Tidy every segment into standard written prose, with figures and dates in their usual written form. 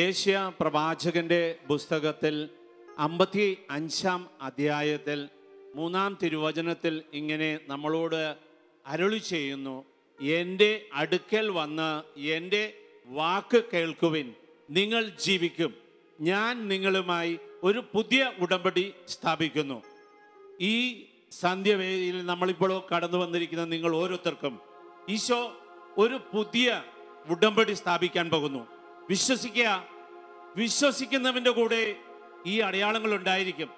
Asia പ്രവാചകന്റെ പുസ്തകത്തിൽ 55-ാം അധ്യായത്തിൽ 3-ാം തിരുവചനത്തിൽ ഇങ്ങനെ നമ്മളോട് അരുളി ചെയ്യുന്നു, എൻ്റെ അടുക്കൽ വന്ന് എൻ്റെ വാക്ക് കേൾക്കുവിൻ, നിങ്ങൾ ജീവിക്കും, ഞാൻ നിങ്ങളുമായി ഒരു പുതിയ ഉടമ്പടി സ്ഥാപിക്കുന്നു. ഈ സന്ധ്യവേദിയിൽ നമ്മളിപ്പോൾ കടന്നു വന്നിരിക്കുന്ന നിങ്ങൾ ഓരോരുത്തർക്കും ഈശോ ഒരു പുതിയ ഉടമ്പടി സ്ഥാപിക്കാൻ പോകുന്നു. വിശ്വസിക്കുക. വിശ്വസിക്കുന്നവൻ്റെ കൂടെ ഈ അടയാളങ്ങൾ ഉണ്ടായിരിക്കും.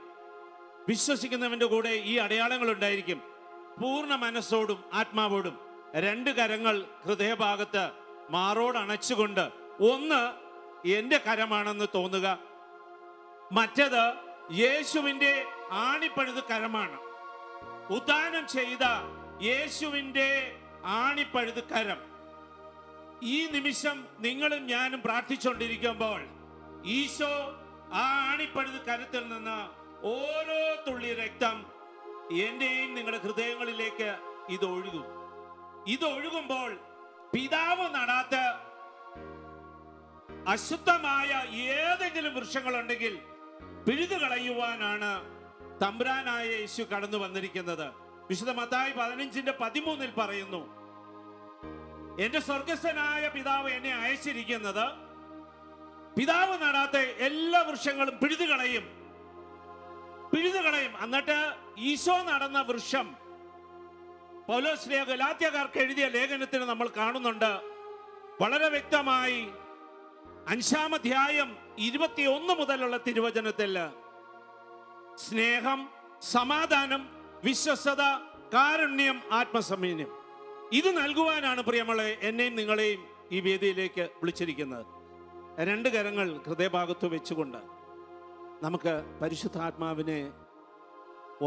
വിശ്വസിക്കുന്നവൻ്റെ കൂടെ ഈ അടയാളങ്ങൾ ഉണ്ടായിരിക്കും. പൂർണ്ണ മനസ്സോടും ആത്മാവോടും 2 കരങ്ങൾ ഹൃദയഭാഗത്ത് മാറോട് അണച്ചുകൊണ്ട്, ഒന്ന് എൻ്റെ കരമാണെന്ന് തോന്നുക, മറ്റേത് യേശുവിൻ്റെ ആണിപ്പഴുത് കരമാണ്. ഉദ്ധാനം ചെയ്ത യേശുവിൻ്റെ ആണിപ്പഴുത് കരം. ഈ നിമിഷം നിങ്ങളും ഞാനും പ്രാർത്ഥിച്ചുകൊണ്ടിരിക്കുമ്പോൾ ഈശോ ആ ആണിപ്പഴുത് കരത്തിൽ നിന്ന് ഓരോ തുള്ളി രക്തം എന്റെയും നിങ്ങളുടെ ഹൃദയങ്ങളിലേക്ക് ഇതൊഴുകും. ഇതൊഴുകുമ്പോൾ പിതാവ് നടാത്ത അശുദ്ധമായ ഏതെങ്കിലും വൃക്ഷങ്ങളുണ്ടെങ്കിൽ പിഴുതു കളയുവാനാണ് തമ്പുരാനായ യേശു കടന്നു വന്നിരിക്കുന്നത്. വിശുദ്ധ മത്തായി 15:13 പറയുന്നു, എന്റെ സ്വർഗസ്ഥനായ പിതാവ് എന്നെ അയച്ചിരിക്കുന്നത് പിതാവ് നടാത്ത എല്ലാ വൃക്ഷങ്ങളും പിഴുതു കളയും. എന്നിട്ട് ഈശോ നടന്ന വൃക്ഷം പൗലോസ് ഗലാത്യക്കാർക്ക് എഴുതിയ ലേഖനത്തിന് നമ്മൾ കാണുന്നുണ്ട് വളരെ വ്യക്തമായി. 5-ാം അധ്യായം 21 മുതലുള്ള തിരുവചനത്തിൽ സ്നേഹം, സമാധാനം, വിശ്വസ്തത, കാരുണ്യം, ആത്മസംയമനം, ഇത് നൽകുവാനാണ് പ്രിയമുള്ളവരെ എന്നെയും നിങ്ങളെയും ഈ വേദിയിലേക്ക് വിളിച്ചിരിക്കുന്നത്. 2 കരങ്ങൾ ഹൃദയഭാഗത്ത് വെച്ചുകൊണ്ട് നമുക്ക് പരിശുദ്ധാത്മാവിനെ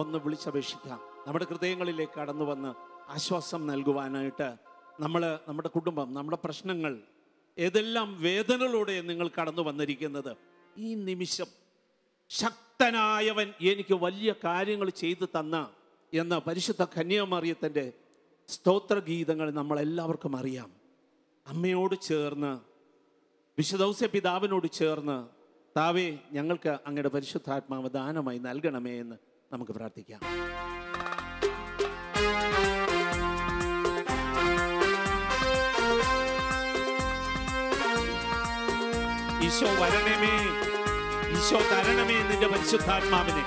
ഒന്ന് വിളിച്ചപേക്ഷിക്കാം. നമ്മുടെ ഹൃദയങ്ങളിലേക്ക് കടന്നു വന്ന് ആശ്വാസം നൽകുവാനായിട്ട് നമ്മുടെ കുടുംബം, നമ്മുടെ പ്രശ്നങ്ങൾ, ഏതെല്ലാം വേദനകളോടെ നിങ്ങൾ കടന്നു വന്നിരിക്കുന്നത്, ഈ നിമിഷം ശക്തനായവൻ എനിക്ക് വലിയ കാര്യങ്ങൾ ചെയ്തു തന്ന എന്ന പരിശുദ്ധ കന്യാമറിയത്തിൻ്റെ സ്തോത്രഗീതങ്ങൾ നമ്മളെല്ലാവർക്കും അറിയാം. അമ്മയോട് ചേർന്ന്, വിശുദ്ധ ഔസേപ്പ് പിതാവിനോട് ചേർന്ന്, താവേ ഞങ്ങൾക്ക് അങ്ങയുടെ പരിശുദ്ധാത്മാവ് ദാനമായി നൽകണമേ എന്ന് നമുക്ക് പ്രാർത്ഥിക്കാം. ഈശോ വരണമേ, ഈശോ തരണമേ നിന്റെ പരിശുദ്ധാത്മാവിനെ.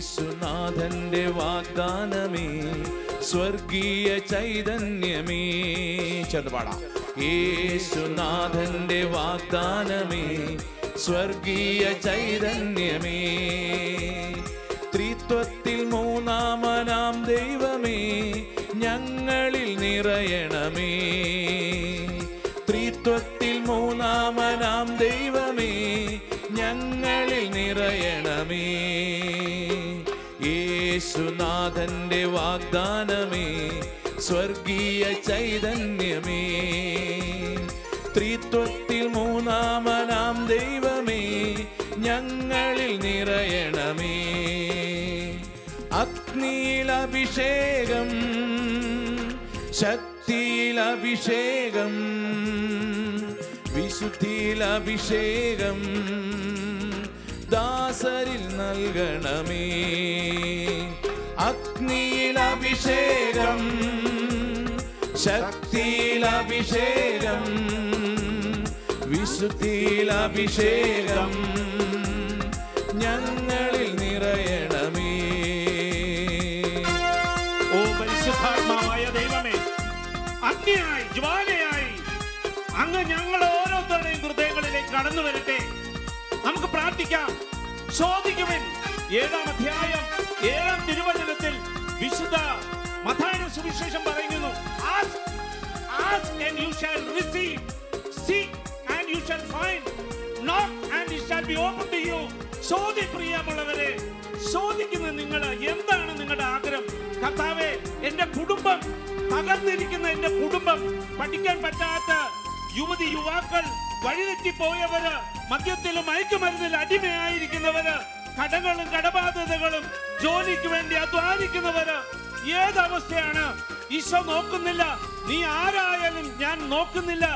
യേശുനാഥന്റെ വാഗ്ദാനമേ, സ്വർഗീയ ചൈതന്യമേ, ചെറുപാടാ. യേശുനാഥന്റെ വാഗ്ദാനമേ, സ്വർഗീയ ചൈതന്യമേ, ത്രിത്വത്തിൽ മൂന്നാമനാം ദൈവമേ, ഞങ്ങളിൽ നിറയണമേ. ത്രിത്വത്തിൽ മൂന്നാമനാം ദൈവമേ, ഞങ്ങളിൽ നിറയണമേ. യേശുനാഥന്റെ വാഗ്ദാനമേ, സ്വർഗീയ ചൈതന്യമേ, ത്രിത്വത്തിൽ മൂന്നാമനാം ദൈവമേ, ഞങ്ങളിൽ നിറയണമേ. അഗ്നിയിൽ അഭിഷേകം, ശക്തിയിൽ അഭിഷേകം, വിശുദ്ധിയിൽ അഭിഷേകം, ദാസരിൽ നൽകണമേ. അഗ്നിയിൽ അഭിഷേകം, ശക്തിയിൽ അഭിഷേകം, വിശുദ്ധിയിൽ അഭിഷേകം, ഞങ്ങളിൽ നിറയണമേ. ഓ പരിശുദ്ധാത്മാവായ ദൈവമേ, അഗ്നിയായി ജ്വാലയായി അങ്ങ് ഞങ്ങൾ ഓരോരുത്തരുടെയും ഹൃദയങ്ങളിലേക്ക് കടന്നു വരട്ടെ. നമുക്ക് പ്രാർത്ഥിക്കാം. ചോദിക്കുവിൻ. 7-ാം അധ്യായം 7-ാം തിരുവചനത്തിൽ വിശുദ്ധ മത്തായിയുടെ സുവിശേഷം പറയുന്നു, ask and you shall receive, seek and you shall find, knock and it shall be opened to you. പ്രിയമുള്ളവരെ, ചോദിക്കുന്ന നിങ്ങൾ എന്താണ് നിങ്ങളുടെ ആഗ്രഹം? കർത്താവേ, എന്റെ കുടുംബം തകർന്നിരിക്കുന്ന, എന്റെ കുടുംബം പഠിക്കാൻ പറ്റാത്ത യുവതി യുവാക്കൾ വഴിതെറ്റിപ്പോയവര്, മദ്യത്തിലും മയക്കുമരുന്നിൽ അടിമയായിരിക്കുന്നവര്, കടങ്ങളും കടബാധ്യതകളും, ജോലിക്ക് വേണ്ടി അധ്വാനിക്കുന്നവര്, ഏതവസ്ഥയാണ് ഈശോ നോക്കുന്നില്ല. നീ ആരായാലും ഞാൻ നോക്കുന്നില്ല.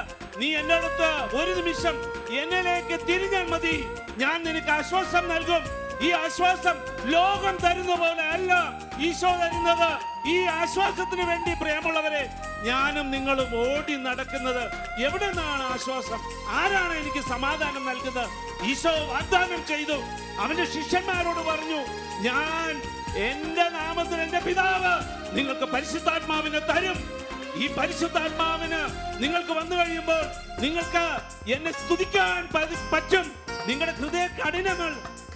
നീ എന്റെ അടുത്ത് ഒരു നിമിഷം എന്നിലേക്ക് തിരിഞ്ഞാൽ മതി, ഞാൻ നിനക്ക് ആശ്വാസം നൽകും. ഈ ആശ്വാസം ലോകം തരുന്ന പോലെ അല്ല ഈശോ തരുന്നത്. ഈ ആശ്വാസത്തിന് വേണ്ടി പ്രിയമുള്ളവരെ ഞാനും നിങ്ങളും ഓടി നടക്കുന്നത്. എവിടെ നിന്നാണ് ആശ്വാസം? ആരാണ് എനിക്ക് സമാധാനം നൽകുന്നത്? ഈശോ വാഗ്ദാനം ചെയ്തു, അവന്റെ ശിഷ്യന്മാരോട് പറഞ്ഞു, ഞാൻ എന്റെ നാമത്തിൽ എന്റെ പിതാവ് നിങ്ങൾക്ക് പരിശുദ്ധാത്മാവിനെ തരും. ഈ പരിശുദ്ധാത്മാവിന് നിങ്ങൾക്ക് വന്നു കഴിയുമ്പോൾ നിങ്ങൾക്ക് എന്നെ സ്തുതിക്കാൻ പറ്റും. നിങ്ങളുടെ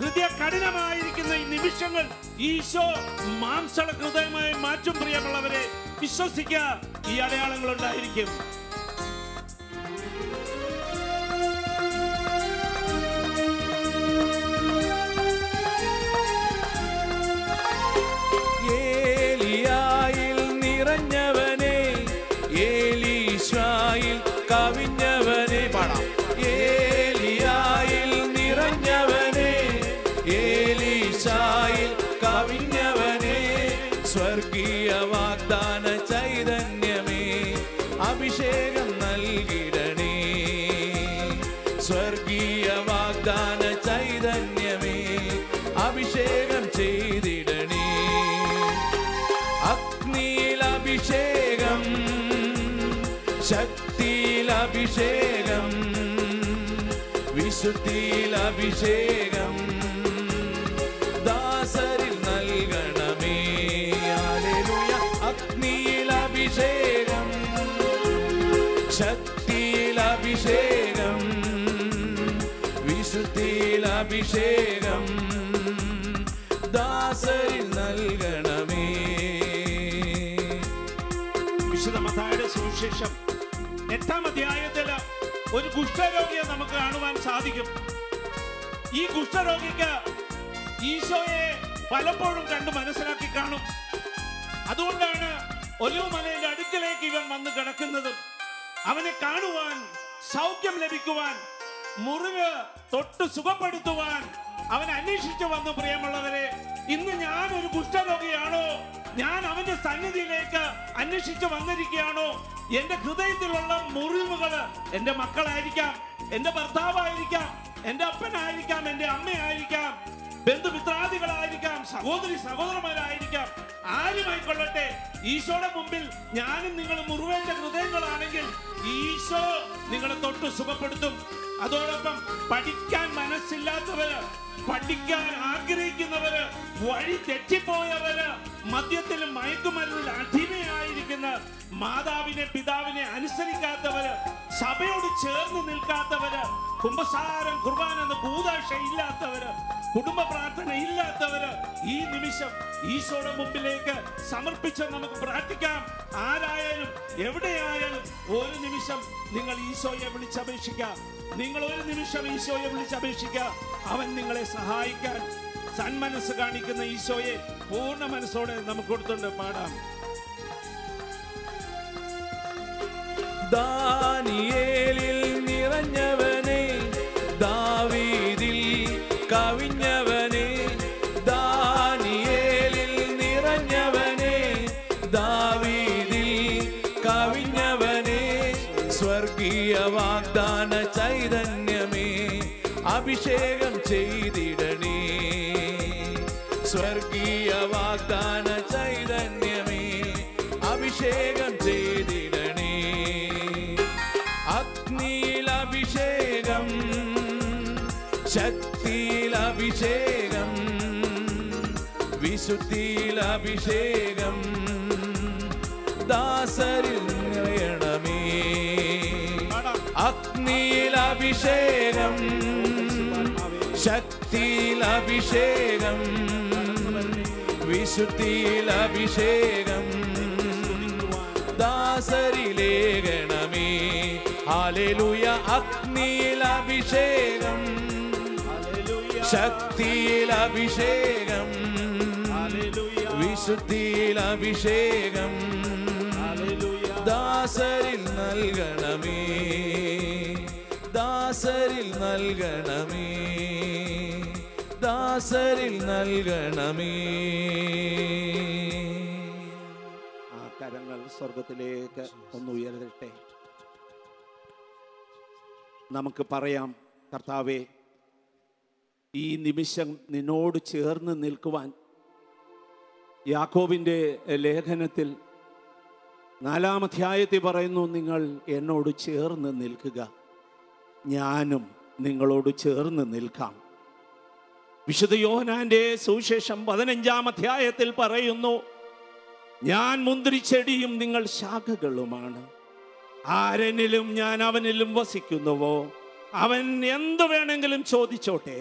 ഹൃദയ കഠിനമായിരിക്കുന്ന ഈ നിമിഷങ്ങൾ ഈശോ മാംസള ഹൃദയമായി മാറ്റും. പ്രിയമുള്ളവരെ വിശ്വസിക്കുക, ഈ അടയാളങ്ങൾ ഉണ്ടായിരിക്കും. ഏലിയായിൽ നിറഞ്ഞവനെ, ഏലീശായിൽ കവിഞ്ഞവനെ. പാടാം. ഏലിയായിൽ നിറഞ്ഞവനെ, ഏലീശായിൽ കവിഞ്ഞവനെ, സ്വർഗീയ വാഗ്ദാന ചൈതന്യമേ അഭിഷേകം നൽകിടണേ. സ്വർഗീയ വാഗ്ദാന ചൈതന്യമേ അഭിഷേകം ചെയ്തിടണേ. അഗ്നിയിൽ അഭിഷേകം, ശക്തിയിൽ അഭിഷേകം, വിശുദ്ധിയിൽ അഭിഷേകം ദാസരിൽ നൽകണമേ. ഹല്ലേലൂയ. അഗ്നിയിൽ അഭിഷേകം, ശക്തിയിൽ അഭിഷേകം, വിശുദ്ധിയിൽ അഭിഷേകം ദാസരിൽ നൽകണമേ. വിശുദ്ധ മത്തായിയുടെ സുവിശേഷം 8-ാം അധ്യായത്തില് ഒരു കുഷ്ഠരോഗിയെ നമുക്ക് കാണുവാൻ സാധിക്കും. ഈ കുഷ്ഠരോഗിക്ക് ഈശോയെ പലപ്പോഴും കണ്ട് മനസ്സിലാക്കി കാണും. അതുകൊണ്ടാണ് ഒലിവുമലയുടെ അടുക്കലേക്ക് ഇവൻ വന്ന് കിടക്കുന്നതും. അവനെ കാണുവാൻ, സൗഖ്യം ലഭിക്കുവാൻ, മുറിവ് തൊട്ട് സുഖപ്പെടുത്തുവാൻ അവൻ അന്വേഷിച്ചു വന്നു. പ്രിയമുള്ളവരെ, ഇന്ന് ഞാൻ ഒരു കുഷ്ഠരോഗിയാണോ? ഞാൻ അവന്റെ സന്നിധിയിലേക്ക് അന്വേഷിച്ചു വന്നിരിക്കുകയാണോ? എന്റെ ഹൃദയത്തിലുള്ള മുറിവുകള് എന്റെ മക്കളായിരിക്കാം, എന്റെ ഭർത്താവായിരിക്കാം, എന്റെ അപ്പനായിരിക്കാം, എന്റെ അമ്മയായിരിക്കാം, ബന്ധുമിത്രാദികളായിരിക്കാം, സഹോദരന്മാരായിരിക്കാം, ആരുമായിക്കൊള്ളട്ടെ. ഈശോയുടെ മുമ്പിൽ ഞാനും നിങ്ങളും മുറിവേറ്റ ഹൃദയങ്ങളാണെങ്കിൽ ഈശോ നിങ്ങളെ തൊട്ട് സുഖപ്പെടുത്തും. അതോടൊപ്പം പഠിക്കാൻ മനസ്സില്ലാത്തവര്, പഠിക്കാൻ ആഗ്രഹിക്കുന്നവര്, വഴി തെറ്റിപ്പോയവര്, മദ്യത്തിലും മയക്കുമരുന്നിൽ അടിമയായിരിക്കുന്ന, മാതാവിനെ പിതാവിനെ അനുസരിക്കാത്തവര്, സഭയോട് ചേർന്ന് നിൽക്കാത്തവര്, കുമ്പസാരം കുർബാന എന്ന കൂതാശ ഇല്ലാത്തവര്, കുടുംബ പ്രാർത്ഥന ഇല്ലാത്തവര്, ഈ നിമിഷം ഈശോയുടെ മുമ്പിലേക്ക് സമർപ്പിച്ച് നമുക്ക് പ്രാർത്ഥിക്കാം. ആരായാലും എവിടെയായാലും ഒരു നിമിഷം നിങ്ങൾ ഈശോയെ വിളിച്ചപേക്ഷിക്കാം. നിങ്ങൾ ഒരു നിമിഷം ഈശോയെ വിളിച്ചപേക്ഷിക്കുക. അവൻ നിങ്ങളെ സഹായിക്കാൻ സന്മനസ് കാണിക്കുന്ന ഈശോയെ പൂർണ്ണ മനസ്സോടെ നമുക്ക് കൊടുത്തുകൊണ്ട് പാടാം. ദാനിയേലിൽ നിറഞ്ഞവനെ, ദാവീദിൽ കവിഞ്ഞവനെ, ദാനിയേലിൽ നിറഞ്ഞവനെ, ദാവീദിൽ കവിഞ്ഞവനെ, സ്വർഗീയ വാഗ്ദാന ചൈതന്യമേ അഭിഷേകം ചെയ്തിടണേ. സ്വർഗീയ വാഗ്ദാന ചൈതന്യമേ അഭിഷേകം ചെയ്തിടണേ. അഗ്നിയിൽ അഭിഷേകം, ശക്തിയിൽ അഭിഷേകം, വിശുദ്ധിയിൽ അഭിഷേകം ദാസരിൽ നിറയണമേ. അഗ്നിയിൽ അഭിഷേകം, ശക്തിയിൽ അഭിഷേകം, വിശുദ്ധിയിൽ അഭിഷേകം ദാസരിലേകണമേ. ഹല്ലേലൂയ. അഗ്നിയിൽ അഭിഷേകം, ശക്തിയിൽ അഭിഷേകം, വിശുദ്ധിയിൽ അഭിഷേകം ദാസരിൽ നൽകണമേ. ദാസരിൽ നൽകണമേ, ദാസരിൽ നൽകണമേ. ആ കരങ്ങൾ സ്വർഗത്തിലേക്ക് ഒന്ന് ഉയരട്ടെ. നമുക്ക് പറയാം, കർത്താവേ, ഈ നിമിഷം നിന്നോട് ചേർന്ന് നിൽക്കുവാൻ യാക്കോബിൻ്റെ ലേഖനത്തിൽ 4-ാം അധ്യായത്തിൽ പറയുന്നു, നിങ്ങൾ എന്നോട് ചേർന്ന് നിൽക്കുക, ഞാനും നിങ്ങളോട് ചേർന്ന് നിൽക്കാം. വിശുദ്ധ യോഹന്നാന്റെ സുവിശേഷം 15-ാം അധ്യായത്തിൽ പറയുന്നു, ഞാൻ മുന്തിരിച്ചെടിയും നിങ്ങൾ ശാഖകളുമാണ്. ആരെന്നിലും ഞാൻ അവനിലും വസിക്കുന്നുവോ അവൻ എന്തു വേണമെങ്കിലും ചോദിച്ചോട്ടെ,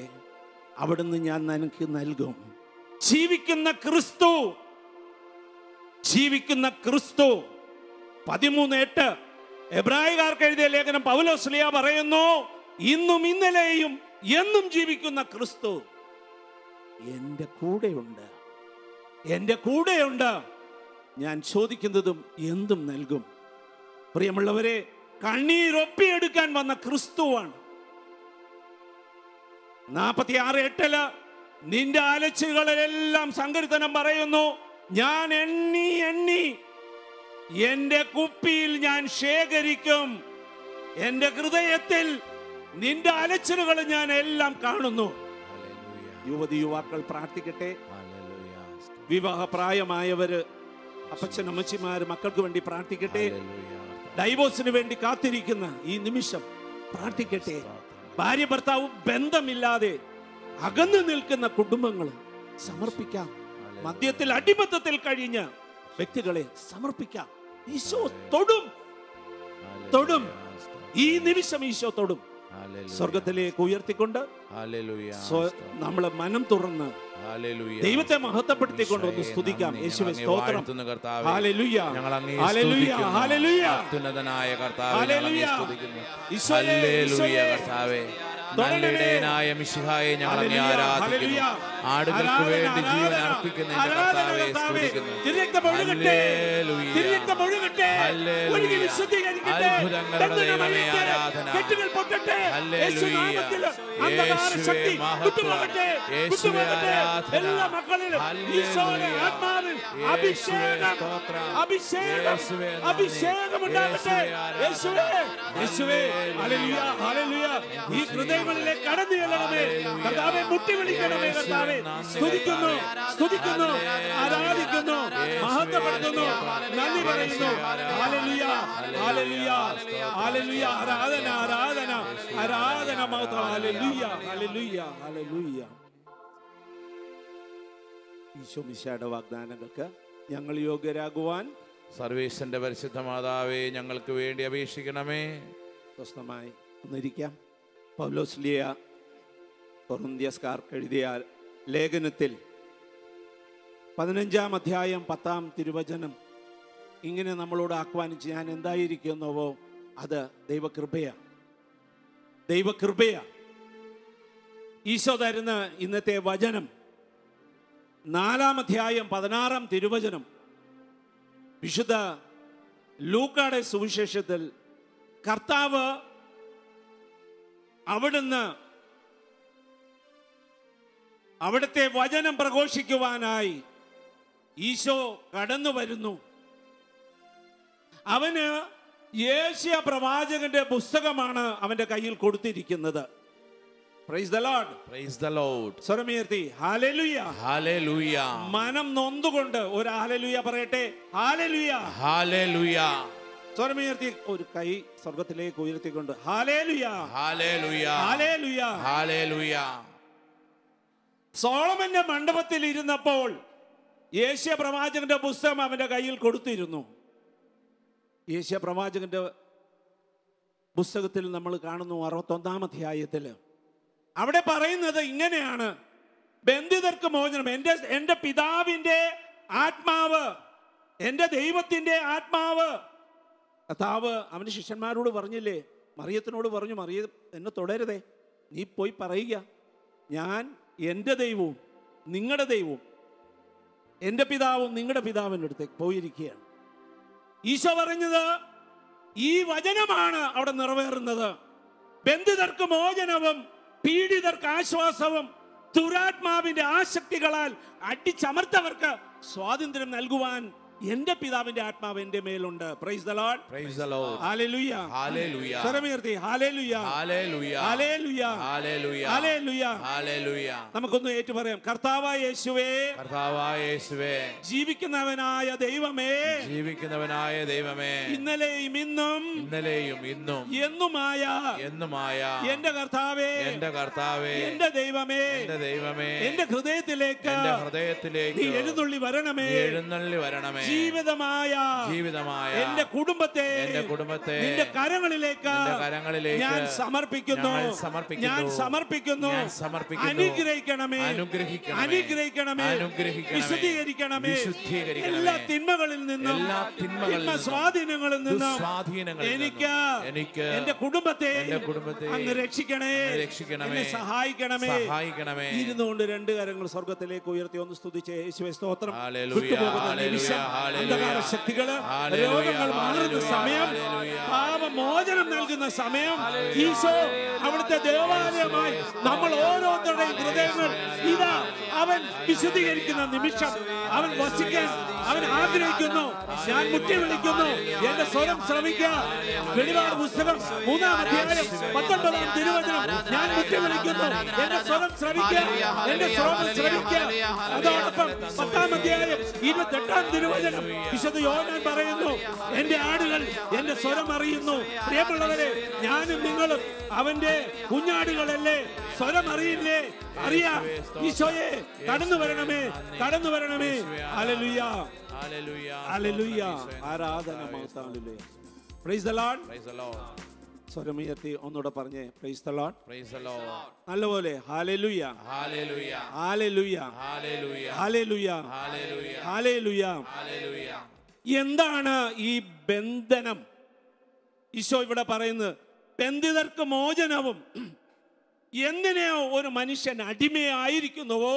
അവിടുന്ന് ഞാൻ നിനക്ക് നൽകും. ജീവിക്കുന്ന ക്രിസ്തു, ജീവിക്കുന്ന ക്രിസ്തു. 13:8 എബ്രായക്കാർക്ക് എഴുതിയ ലേഖനം പൗലോസ്ലീഹ പറയുന്നു, ഇന്നും ഇന്നലെയും എന്നും ജീവിക്കുന്ന ക്രിസ്തു എൻ്റെ കൂടെയുണ്ട്, എൻ്റെ കൂടെയുണ്ട്. ഞാൻ ചോദിക്കുന്നതും എന്തും നൽകും. പ്രിയമുള്ളവരെ, കണ്ണീരൊപ്പിയെടുക്കാൻ വന്ന ക്രിസ്തുവാണ്. 46:8 നിന്റെ അലച്ചിലുകളിലെല്ലാം സങ്കീർത്തനം പറയുന്നു, ഞാൻ എണ്ണി എണ്ണി എന്റെ കുപ്പിയിൽ ഞാൻ ശേഖരിക്കും. എന്റെ ഹൃദയത്തിൽ നിന്റെ അലച്ചിലുകൾ ഞാൻ എല്ലാം കാണുന്നു. യുവതി യുവാക്കൾ പ്രാർത്ഥിക്കട്ടെ. വിവാഹപ്രായമായവര്, അപ്പച്ചനമ്മച്ചിമാര് മക്കൾക്ക് വേണ്ടി പ്രാർത്ഥിക്കട്ടെ. ഡൈവോഴ്സിന് വേണ്ടി കാത്തിരിക്കുന്ന ഈ നിമിഷം പ്രാർത്ഥിക്കട്ടെ. ഭാര്യ ഭർത്താവ് ബന്ധമില്ലാതെ അകന്നു നിൽക്കുന്ന കുടുംബങ്ങൾ സമർപ്പിക്കാം. മദ്യത്തിൽ അടിമത്തത്തിൽ കഴിഞ്ഞ വ്യക്തികളെ സമർപ്പിക്കാം. ഈശോ തൊടും, തൊടും. ഈ നിമിഷം ഈശോ തൊടും. സ്വർഗത്തിലേക്ക് ഉയർത്തിക്കൊണ്ട് നമ്മളെ മനം തുറന്ന് ദൈവത്തെ മഹത്വപ്പെടുത്തിക്കൊണ്ട് ഒന്ന് സ്തുതിക്കാം. യേശുവേ സ്തോത്രം. Hallelujah, hallelujah, hallelujah. അത്യുന്നതനായ കർത്താവേ, ഹല്ലേലൂയ. കർത്താവേ, നല്ലയിടയനായ മിശിഹായെ ഞങ്ങൾ അങ്ങേ ആരാധിക്കുന്നു. ആടുകൾക്ക് വേണ്ടി ജീവൻ അർപ്പിക്കുന്ന കർത്താവേ സ്തുതിക്കുന്നു. അത്ഭുതങ്ങളുടെ ദൈവമേ ആരാധന. ഈ ഹൃദയങ്ങളിലേക്ക് കടന്നു ചെല്ലണമേ കർത്താവേ. മുട്ടി വിളിക്കണമേ കർത്താവേ. സ്തുതിക്കുന്നു, സ്തുതിക്കുന്നു, ആരാധിക്കുന്നു, മഹത്വപ്പെടുത്തുന്നു, നന്ദി പറയുന്നു. Hallelujah, hallelujah, hallelujah. ആരാധന, ആരാധന, ആരാധന, മഹത്വം. Hallelujah, hallelujah, hallelujah. ഈശോ മിശിഹായുടെ വാഗ്ദാനങ്ങൾക്ക് ഞങ്ങൾ യോഗ്യരാകുവാൻ സർവേശ്വരന്റെ പരിശുദ്ധ മാതാവേ, ഞങ്ങൾക്ക് വേണ്ടി അപേക്ഷിക്കണമേ. സ്വസ്ഥമായി ഒന്നിരിക്കാം. പൗലോസ്ലീഹ കൊറിന്ത്യക്കാർക്ക് എഴുതിയ ലേഖനത്തിൽ 15-ാം അധ്യായം 10-ാം തിരുവചനം ഇങ്ങനെ നമ്മളോട് ആഹ്വാനിച്ച്, ഞാൻ എന്തായിരിക്കുന്നുവോ അത് ദൈവകൃപയാ, ദൈവകൃപയാ. ഈശോ തരുന്ന ഇന്നത്തെ വചനം 4-ാം അധ്യായം 16-ാം തിരുവചനം വിശുദ്ധ ലൂക്കായുടെ സുവിശേഷത്തിൽ കർത്താവ് അവിടുന്ന് അവിടുത്തെ വചനം പ്രഘോഷിക്കുവാനായി ഈശോ കടന്നു വരുന്നു. അവന് യേശയ്യാ പ്രവാചകന്റെ പുസ്തകമാണ് അവന്റെ കയ്യിൽ കൊടുത്തിരിക്കുന്നത്. Praise the lord, praise the lord. സ്വരമുയർത്തി ഹല്ലേലൂയ, ഹല്ലേലൂയ. മനം നൊന്തുകൊണ്ട് ഒരു ഹല്ലേലൂയ പറയട്ടെ. Hallelujah, hallelujah. സ്വരമുയർത്തി ഒരു കൈ സ്വർഗത്തിലേക്ക് ഉയർത്തിക്കൊണ്ട് ഹല്ലേലൂയ, ഹല്ലേലൂയ, ഹല്ലേലൂയ, ഹല്ലേലൂയ. സോളമന്റെ മണ്ഡപത്തിൽ ഇരുന്നപ്പോൾ യേശയ്യാ പ്രവാചകന്റെ പുസ്തകം അവന്റെ കയ്യിൽ കൊടുത്തിരുന്നു. യേശയ്യാ പ്രവാചകന്റെ പുസ്തകത്തിൽ നമ്മൾ കാണുന്നു 61-ാം അധ്യായത്തിൽ അവിടെ പറയുന്നത് ഇങ്ങനെയാണ്: ബന്ധിതർക്ക് മോചനം. എൻ്റെ പിതാവിൻ്റെ ആത്മാവ്, എൻ്റെ ദൈവത്തിൻ്റെ ആത്മാവ്. കർത്താവ് അവൻ്റെ ശിഷ്യന്മാരോട് പറഞ്ഞില്ലേ, മറിയത്തിനോട് പറഞ്ഞു, മറിയ എന്നെ തുടരുതേ, നീ പോയി പറയുക, ഞാൻ എൻ്റെ ദൈവവും നിങ്ങളുടെ ദൈവവും എൻ്റെ പിതാവും നിങ്ങളുടെ പിതാവിൻ്റെ അടുത്തേക്ക് പോയിരിക്കുകയാണ്. ഈശോ പറഞ്ഞത് ഈ വചനമാണ് അവിടെ നിറവേറുന്നത്. ബന്ധിതർക്ക് മോചനവും പീഡിതർക്ക് ആശ്വാസവും ദുരാത്മാവിന്റെ ആസക്തികളാൽ അടിച്ചമർത്തവർക്ക് സ്വാതന്ത്ര്യം നൽകുവാൻ എന്റെ പിതാവിന്റെ ആത്മാവ് എന്റെ മേലുണ്ട്. Praise the lord. Praise the lord. Hallelujah. Hallelujah. സ്വരമുയർത്തി hallelujah. Hallelujah. Hallelujah. Hallelujah. Hallelujah. Hallelujah. നമുക്കൊന്ന് ഏറ്റു പറയാം. കർത്താവായ യേശുവേ, കർത്താവായ യേശുവേ, ജീവിക്കുന്നവനായ ദൈവമേ, ജീവിക്കുന്നവനായ ദൈവമേ, ഇന്നലെയും ഇന്നും എന്നുമായ എന്റെ കർത്താവേ, എന്റെ കർത്താവേ, എന്റെ ദൈവമേ, എന്റെ ഹൃദയത്തിലേക്ക് നീ എഴുന്നള്ളി വരണമേ. ജീവിതമായ എന്റെ കുടുംബത്തെ നിന്റെ കരങ്ങളിലേക്ക് ഞാൻ സമർപ്പിക്കുന്നു. അനുഗ്രഹിക്കണമേ, വിശുദ്ധീകരിക്കണമേ. എല്ലാ തിന്മകളിൽ നിന്നും, സ്വാധീനങ്ങളിൽ നിന്നും എനിക്ക് എന്റെ കുടുംബത്തെ അങ്ങ് രക്ഷിക്കണേ, സഹായിക്കണമേ. ഇരുന്നുകൊണ്ട് രണ്ട് കരങ്ങൾ സ്വർഗത്തിലേക്ക് ഉയർത്തി ഒന്ന് സ്തുതിച്ച് യേശുവേ സ്തോത്രം. ശക്തികള്, രോഗങ്ങൾ മാറുന്ന സമയം, പാപമോചനം നൽകുന്ന സമയം, ഈശോ അവിടുത്തെ ദേവാലയമായി നമ്മൾ ഓരോരുത്തരുടെയും ഹൃദയങ്ങൾ ഇതാ അവൻ വിശുദ്ധീകരിക്കുന്ന നിമിഷം. അവൻ വസിക്കാൻ അവൻ ആഗ്രഹിക്കുന്നു. ഞാൻ മുട്ടി വിളിക്കുന്നു, എന്റെ സ്വരം ശ്രവിക്കുക. വെളിപാട് പുസ്തകം 3-ാം അധ്യായം 19-ാം തിരുവചനം. ഞാൻ മുട്ടി വിളിക്കുന്നു, എന്റെ സ്വരം ശ്രവിക്കുക, എന്റെ സ്വരം ശ്രവിക്കുക. അതോടൊപ്പം 10-ാം അധ്യായം 28-ാം തിരുവചനം വിശുദ്ധ യോഹന്നാൻ പറയുന്നു, എന്റെ ആടുകൾ എന്റെ സ്വരം അറിയുന്നു. പ്രിയമുള്ളവരെ, ഞാനും നിങ്ങളും അവന്റെ കുഞ്ഞാടുകളല്ലേ? സ്വരം അറിയില്ലേ? അറിയാം. ഈശോയെ കടന്നു വരണമേ, കടന്നു വരണമേ. Hallelujah, hallelujah. ആരാധന മഹത്വം. Praise the lord. സ്വരമുയർത്തി ഒന്നുകൂടെ പറഞ്ഞേ, പ്രൈസ് ദി ലോർഡ്. നല്ലപോലെ hallelujah, hallelujah, hallelujah, hallelujah, hallelujah. എന്താണ് ഈ ബന്ധനം? ഈശോ ഇവിടെ പറയുന്നത് ബന്ധിതർക്ക് മോചനവും. എന്തിനെയോ ഒരു മനുഷ്യൻ അടിമയായിരിക്കുന്നുവോ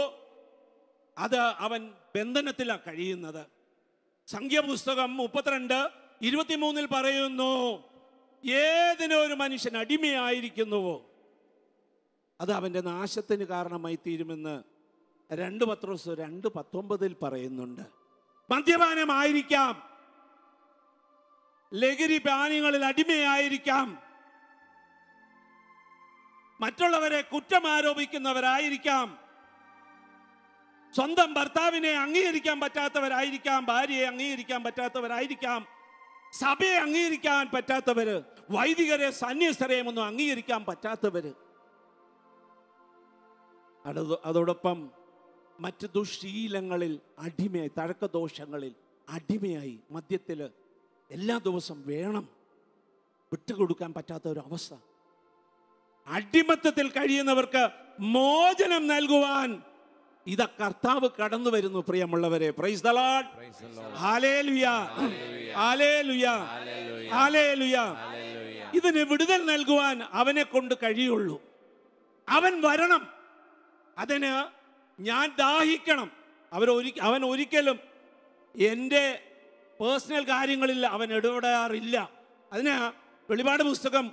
അത് അവൻ ബന്ധനത്തിലാണ് കഴിയുന്നത്. സംഖ്യാപുസ്തകം 32:23 പറയുന്നു, ഏതിനോ ഒരു മനുഷ്യൻ അടിമയായിരിക്കുന്നുവോ അത് അവന്റെ നാശത്തിന് കാരണമായി തീരുമെന്ന് 2 പത്രോസ് 2:19 പറയുന്നുണ്ട്. മദ്യപാനമായിരിക്കാം, ലഹരി പാനീയങ്ങളിൽ അടിമയായിരിക്കാം, മറ്റുള്ളവരെ കുറ്റമാരോപിക്കുന്നവരായിരിക്കാം, സ്വന്തം ഭർത്താവിനെ അംഗീകരിക്കാൻ പറ്റാത്തവരായിരിക്കാം, ഭാര്യയെ അംഗീകരിക്കാൻ പറ്റാത്തവരായിരിക്കാം, സഭയെ അംഗീകരിക്കാൻ പറ്റാത്തവര്, വൈദികരെ സന്യസ്തരെയും ഒന്നും അംഗീകരിക്കാൻ പറ്റാത്തവര്. അതോടൊപ്പം മറ്റ് ദുശീലങ്ങളിൽ അടിമയായി, തഴക്കദോഷങ്ങളിൽ അടിമയായി, മദ്യത്തില് എല്ലാ ദിവസവും വേണം, വിട്ടുകൊടുക്കാൻ പറ്റാത്ത ഒരു അവസ്ഥ. അടിമത്തത്തിൽ കഴിയുന്നവർക്ക് മോചനം നൽകുവാൻ ഇതാ കർത്താവ് കടന്നു വരുന്നു. പ്രിയമുള്ളവരെ, price the lord. Hallelujah, hallelujah, hallelujah. ഇതിന് വിടുതൽ നൽകുവാൻ അവനെ കൊണ്ട് കഴിയുള്ളൂ. അവൻ വരണം. അതിന് ഞാൻ ദാഹിക്കണം. അവൻ ഒരിക്കലും എൻ്റെ പേഴ്സണൽ കാര്യങ്ങളിൽ അവൻ ഇടപെടാറില്ല. അതിന് വെളിപാട് പുസ്തകം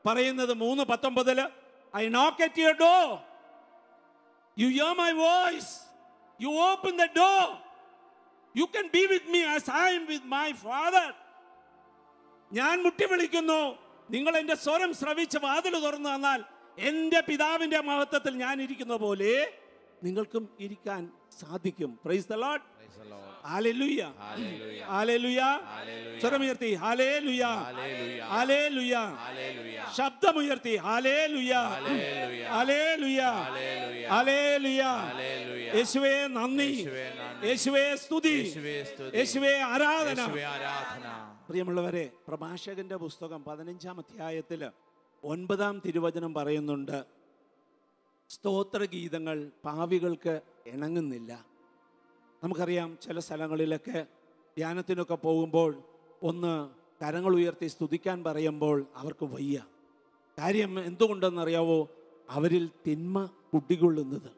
പറയുന്നത് 3:19, I knock at your door, you hear my voice, you open the door, you can be with me as I am with my father. ഞാൻ മുട്ടി വിളിക്കുന്നു, നിങ്ങൾ എൻ്റെ സ്വരം ശ്രവിച്ച് വാതിൽ തുറന്നു തന്നാൽ എൻ്റെ പിതാവിൻ്റെ മഹത്വത്തിൽ ഞാൻ ഇരിക്കുന്ന പോലെ നിങ്ങൾക്കും ഇരിക്കാൻ സാധിക്കും. Praise the lord. Hallelujah, hallelujah. സ്വരമുയർത്തി ഹല്ലേലൂയ, ഹല്ലേലൂയ. ശബ്ദമുയർത്തി ഹല്ലേലൂയ, ഹല്ലേലൂയ, ഹല്ലേലൂയ. യേശുവേ നന്ദി, യേശുവേ സ്തുതി, യേശുവേ ആരാധന. പ്രിയമുള്ളവരെ, പ്രഭാഷകന്റെ പുസ്തകം 15-ാം അധ്യായത്തിൽ 9-ാം തിരുവചനം പറയുന്നുണ്ട്, സ്തോത്രഗീതങ്ങൾ പാവികൾക്ക് ഇണങ്ങുന്നില്ല. നമുക്കറിയാം, ചില സ്ഥലങ്ങളിലൊക്കെ ധ്യാനത്തിനൊക്കെ പോകുമ്പോൾ ഒന്ന് കരങ്ങൾ ഉയർത്തി സ്തുതിക്കാൻ പറയുമ്പോൾ അവർക്ക് വയ്യ. കാര്യം എന്തുകൊണ്ടെന്നറിയാവോ? അവരിൽ തിന്മ കുടികൊള്ളുന്നത്.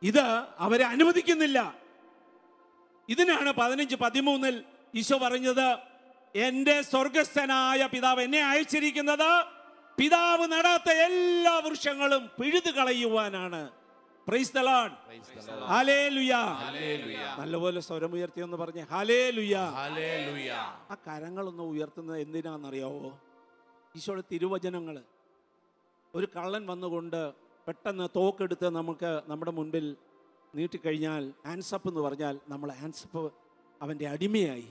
ഇത് അവരെ അനുവദിക്കുന്നില്ല. ഇതിനാണ് 15:13 ഈശോ പറഞ്ഞത്, എൻ്റെ സ്വർഗസ്ഥനായ പിതാവ് എന്നെ അയച്ചിരിക്കുന്നത് പിതാവ് നടാത്ത എല്ലാ വൃക്ഷങ്ങളും പിഴുതു കളയുവാനാണ്. Praise the lord. ഹല്ലേലൂയ. നല്ലപോലെ സ്വരം ഉയർത്തി ഒന്ന് പറഞ്ഞേ ഹല്ലേലൂയ. ആ കരങ്ങളൊന്ന് ഉയർത്തുന്നത് എന്തിനാണെന്നറിയാവോ? ഈശോയുടെ തിരുവചനങ്ങൾ. ഒരു കള്ളൻ വന്നുകൊണ്ട് പെട്ടെന്ന് തോക്കെടുത്ത് നമുക്ക് നമ്മുടെ മുൻപിൽ നീട്ടിക്കഴിഞ്ഞാൽ ആൻസപ്പ് എന്ന് പറഞ്ഞാൽ നമ്മൾ ആൻസപ്പ് അവൻ്റെ അടിമയായി.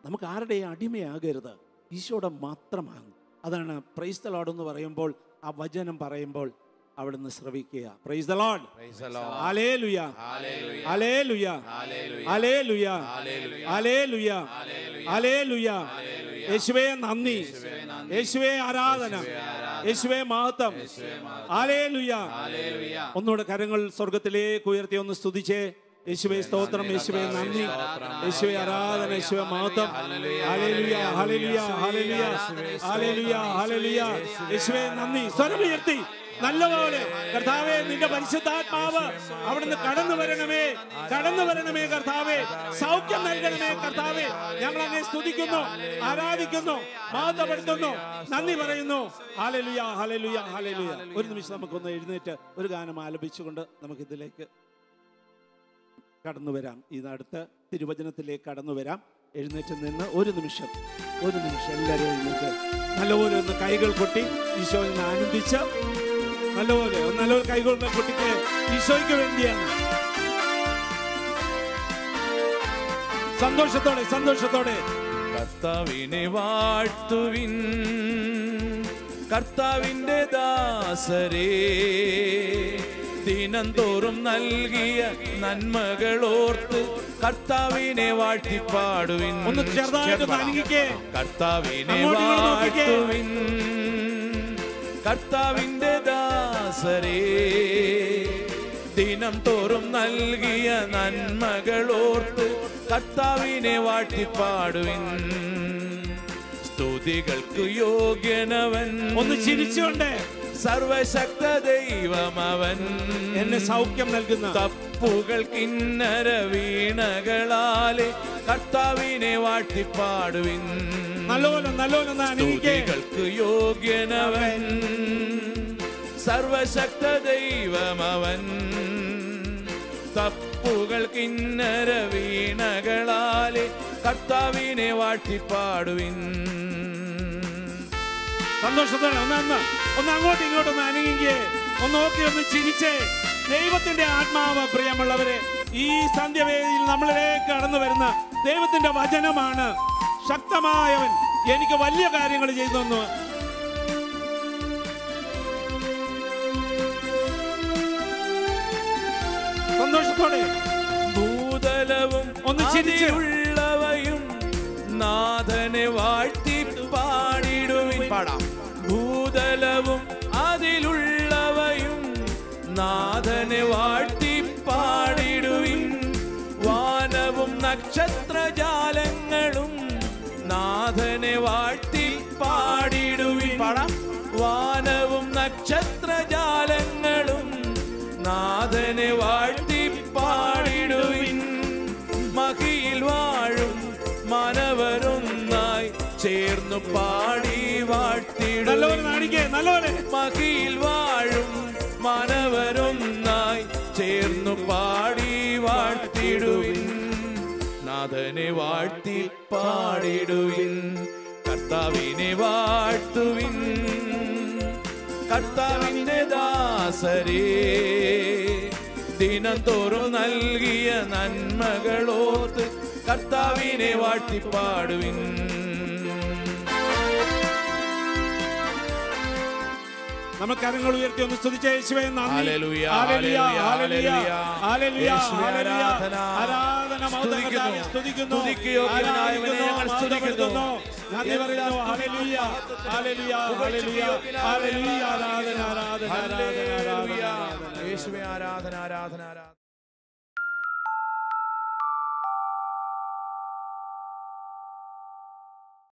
നമുക്ക് ആരുടെയും അടിമയാകരുത്, ഈശോയുടെ മാത്രമാണ്. അതാണ് പ്രൈസ് ദി ലോർഡ് എന്ന് പറയുമ്പോൾ, ആ വചനം പറയുമ്പോൾ അവിടുന്ന് ശ്രവിക്കുക. Praise the lord. Hallelujah. Hallelujah. Hallelujah. Hallelujah. Hallelujah. യേശുവേ നന്ദി, യേശുവേ ആരാധന, യേശുവേ മഹത്വം. ഹല്ലേലൂയ. ഒന്നുകൂടെ കരങ്ങൾ സ്വർഗത്തിലേക്ക് ഉയർത്തി ഒന്ന് സ്തുതിച്ചേ. യേശുവേ സ്തോത്രം, യേശുവേ നന്ദി, യേശുവേ ആരാധന, യേശുവേ മഹത്വം. Hallelujah. Hallelujah. Hallelujah. Hallelujah. Hallelujah. യേശുവേ നന്ദി. സ്വരം ഉയർത്തി നല്ലപോലെ കർത്താവേ, നിന്റെ പരിശുദ്ധാത്മാവ് അവിടുന്ന് കടന്നു വരണമേ, കടന്നു വരണമേ കർത്താവേ. സൗഖ്യം നൽകണമേ കർത്താവേ. ഞങ്ങൾ അങ്ങേ സ്തുതിക്കുന്നു, ആരാധിക്കുന്നു, മഹത്വപ്പെടുത്തുന്നു, നന്ദി പറയുന്നു. ഹല്ലേലൂയ. ഹല്ലേലൂയ. ഹല്ലേലൂയ. ഒരു നിമിഷം നമുക്കൊന്ന് എഴുന്നേറ്റ് ഒരു ഗാനം ആലപിച്ചുകൊണ്ട് നമുക്കിതിലേക്ക് കടന്നു വരാം. ഇതടുത്ത് തിരുവചനത്തിലേക്ക് കടന്നു വരാം. എഴുന്നേറ്റ് നിന്ന് ഒരു നിമിഷം എല്ലാവരും എഴുന്നേറ്റ് നല്ലപോലെ ഒന്ന് കൈകൾ കൊട്ടി ഈശോയിൽ നിന്ന് ആനന്ദിച്ച് നല്ലപോലെ കൈകൾ കൊട്ടിക്ക് ഈശോയ്ക്ക് വേണ്ടിയാണ്. സന്തോഷത്തോടെ കർത്താവിനെ വാഴ്ത്തുവിൻ, കർത്താവിന്റെ ദാസരേ, ദിനംതോറും നൽകിയ നന്മകളോർത്ത് കർത്താവിനെ വാഴ്ത്തിപ്പാടുവിൻ. ഒന്ന് ചെറുതായിട്ട് കർത്താവിനെ വാഴ്ത്തുവിൻ, കർത്താവിന്റെ ദാസരേ, ദിനംതോറും നൽകിയ നന്മകളോർത്ത് കർത്താവിനെ വാഴ്ത്തിപ്പാടുവിൻ. സ്തുതികൾക്ക് യോഗ്യനവൻ, ഒന്ന് ചിരിച്ചുകൊണ്ട് സർവശക്ത ദൈവമവൻ, എന്നെ സൗഖ്യം നൽകുന്ന തപ്പുകൾ കിന്നര വീണകളാലെ കർത്താവിനെ വാഴ്ത്തിപ്പാടുവിൻ. സ്തുതികൾക്ക് യോഗ്യനവൻ, സർവശക്ത ദൈവമവൻ, തപ്പുകൾ കിന്നര വീണകളാലെ കർത്താവിനെ വാഴ്ത്തിപ്പാടുവിൻ. സന്തോഷത്തോടെ ഒന്ന് അങ്ങോട്ടും ഇങ്ങോട്ടും ഒന്ന് അനങ്ങിക്കേ, ഒന്ന് നോക്കി ഒന്ന് ചിരിച്ചേ. ദൈവത്തിന്റെ ആത്മാവ് പ്രിയമുള്ളവരെ, ഈ സന്ധ്യവേദിയിൽ നമ്മളിലേക്ക് കടന്നു വരുന്ന ദൈവത്തിന്റെ വചനമാണ്. ശക്തമായവൻ എനിക്ക് വലിയ കാര്യങ്ങൾ ചെയ്തു തന്നു. സന്തോഷത്തോടെ ഭൂതലവും ഒന്ന് ചിരിച്ചുള്ളവയും നാഥനെ വാഴ്ത്തി പാടിടുവിൻ. പാടാം. ഭൂതലവും അതിലുള്ളവയും നാഥനെ വാഴ്ത്തി പാടിടുവിൻ. വാനവും നക്ഷത്രജാലങ്ങളും നാഥനെ വാഴ്ത്തി പാടിടുവിൻ. പാടാം. വാനവും നക്ഷത്രജാലങ്ങളും നാഥനെ വാഴ്ത്തി പാടിടുവിൻ. മഹിയിൽ വാഴും മാനവരൊന്നായി ചേർന്നു പാടി വാഴ്ത്തിടുവിൻ. മഹിയിൽ വാഴും മാനവരൊന്നായി ചേർന്നു പാടി വാഴ്ത്തിടുവിൻ. നാഥനെ വാഴ്ത്തി പാടിടുവിൻ. കർത്താവിനെ വാഴ്ത്തുവിൻ, കർത്താവിന്റെ ദാസരേ, ദിനംതോറും നൽകിയ നന്മകളോർത്ത് കർത്താവിനെ വാഴ്ത്തിപ്പാടുവിൻ. നമുക്ക് കരങ്ങൾ ഉയർത്തി ഒന്ന് സ്തുതിച്ച യേശുവേ നന്ദി. ഹല്ലേലൂയ. ഹല്ലേലൂയ. ഹല്ലേലൂയ. ഹല്ലേലൂയ. ആരാധന സ്തുതിക്കുന്നു. ഞങ്ങൾ സ്തുതിക്കുന്നു. നന്ദി പറയുന്നു. ഹല്ലേലൂയ. ഹല്ലേലൂയ. ഹല്ലേലൂയ. ഹല്ലേലൂയ. ആരാധന. ആരാധന. ആരാധന. യേശുവേ ആരാധന. ആരാധന.